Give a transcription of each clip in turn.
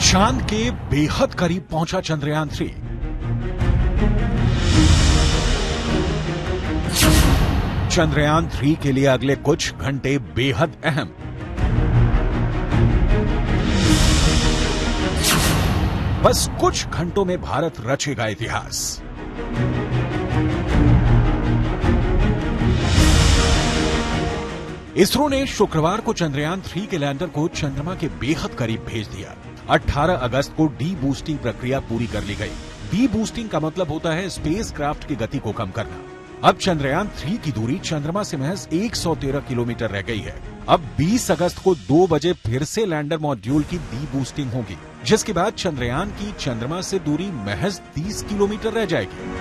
चांद के बेहद करीब पहुंचा चंद्रयान-3। चंद्रयान-3 के लिए अगले कुछ घंटे बेहद अहम। बस कुछ घंटों में भारत रचेगा इतिहास। इसरो ने शुक्रवार को चंद्रयान-3 के लैंडर को चंद्रमा के बेहद करीब भेज दिया। 18 अगस्त को डी बूस्टिंग प्रक्रिया पूरी कर ली गई। डी बूस्टिंग का मतलब होता है स्पेसक्राफ्ट की गति को कम करना। अब चंद्रयान-3 की दूरी चंद्रमा से महज 113 किलोमीटर रह गई है। अब 20 अगस्त को 2 बजे फिर से लैंडर मॉड्यूल की डी बूस्टिंग होगी, जिसके बाद चंद्रयान की चंद्रमा से दूरी महज 30 किलोमीटर रह जाएगी।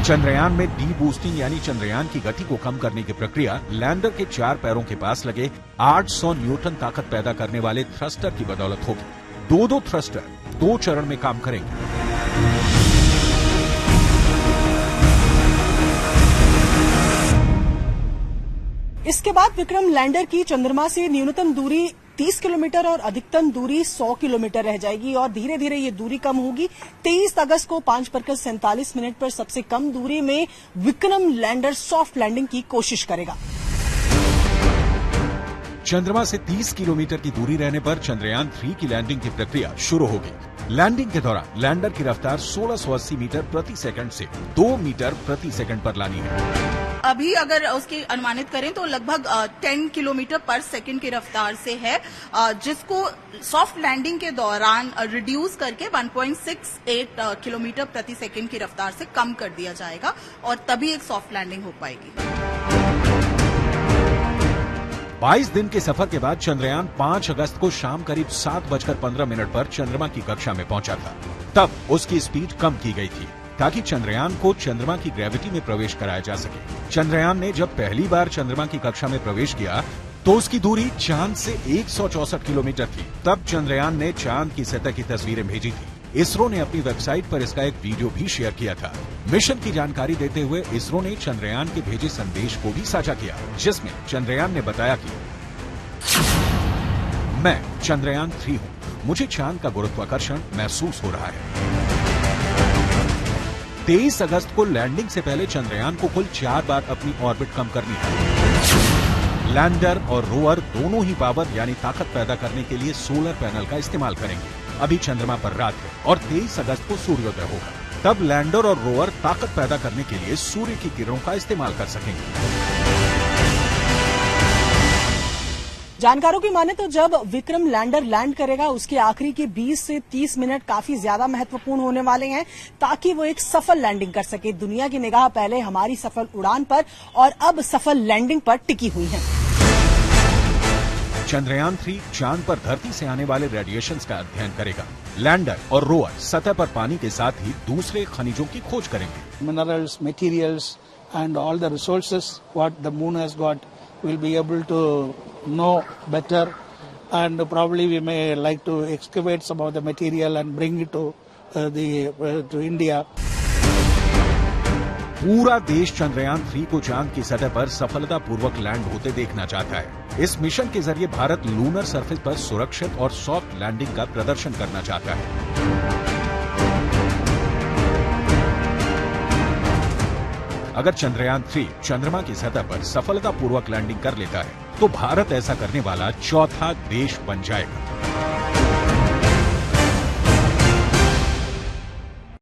चंद्रयान में डी बूस्टिंग यानी चंद्रयान की गति को कम करने की प्रक्रिया लैंडर के 4 पैरों के पास लगे 800 न्यूटन ताकत पैदा करने वाले थ्रस्टर की बदौलत होगी। दो थ्रस्टर 2 चरण में काम करेंगे। इसके बाद विक्रम लैंडर की चंद्रमा से न्यूनतम दूरी 30 किलोमीटर और अधिकतम दूरी 100 किलोमीटर रह जाएगी और धीरे धीरे ये दूरी कम होगी। 23 अगस्त को 5:47 पर सबसे कम दूरी में विक्रम लैंडर सॉफ्ट लैंडिंग की कोशिश करेगा। चंद्रमा से 30 किलोमीटर की दूरी रहने पर चंद्रयान-3 की लैंडिंग की प्रक्रिया शुरू होगी। लैंडिंग के दौरान लैंडर की रफ्तार 1680 मीटर प्रति सेकंड से 2 मीटर प्रति सेकंड पर लानी है। अभी अगर उसकी अनुमानित करें तो लगभग 10 किलोमीटर पर सेकंड की रफ्तार से है, जिसको सॉफ्ट लैंडिंग के दौरान रिड्यूस करके 1.68 किलोमीटर प्रति सेकंड की रफ्तार से कम कर दिया जाएगा और तभी एक सॉफ्ट लैंडिंग हो पाएगी। 22 दिन के सफर के बाद चंद्रयान 5 अगस्त को शाम करीब 7:15 पर चंद्रमा की कक्षा में पहुंचा था। तब उसकी स्पीड कम की गई थी ताकि चंद्रयान को चंद्रमा की ग्रेविटी में प्रवेश कराया जा सके। चंद्रयान ने जब पहली बार चंद्रमा की कक्षा में प्रवेश किया तो उसकी दूरी चांद से 164 किलोमीटर थी। तब चंद्रयान ने चांद की सतह की तस्वीरें भेजी थी। इसरो ने अपनी वेबसाइट पर इसका एक वीडियो भी शेयर किया था। मिशन की जानकारी देते हुए इसरो ने चंद्रयान के भेजे संदेश को भी साझा किया, जिसमें चंद्रयान ने बताया कि मैं चंद्रयान-3 हूं, मुझे चांद का गुरुत्वाकर्षण महसूस हो रहा है। 23 अगस्त को लैंडिंग से पहले चंद्रयान को कुल 4 बार अपनी ऑर्बिट कम करनी है। लैंडर और रोवर दोनों ही पावर यानी ताकत पैदा करने के लिए सोलर पैनल का इस्तेमाल करेंगे। अभी चंद्रमा पर रात है और 23 अगस्त को सूर्योदय होगा। तब लैंडर और रोवर ताकत पैदा करने के लिए सूर्य की किरणों का इस्तेमाल कर सकेंगे। जानकारों की माने तो जब विक्रम लैंडर लैंड करेगा उसके आखिरी के 20 से 30 मिनट काफी ज्यादा महत्वपूर्ण होने वाले हैं ताकि वो एक सफल लैंडिंग कर सके। दुनिया की निगाह पहले हमारी सफल उड़ान पर और अब सफल लैंडिंग पर टिकी हुई है। चंद्रयान-3 चांद पर धरती से आने वाले रेडिएशंस का अध्ययन करेगा। लैंडर और रोवर सतह पर पानी के साथ ही दूसरे खनिजों की खोज करेंगे। Minerals, materials and all the resources what the moon has got will be able to know better, and probably we may like to excavate some of the material and bring it to India. पूरा देश चंद्रयान-3 को चांद की सतह पर सफलतापूर्वक land होते देखना चाहता है। इस मिशन के जरिए भारत लूनर सरफेस पर सुरक्षित और सॉफ्ट लैंडिंग का प्रदर्शन करना चाहता है। अगर चंद्रयान-3 चंद्रमा की सतह पर सफलतापूर्वक लैंडिंग कर लेता है तो भारत ऐसा करने वाला चौथा देश बन जाएगा।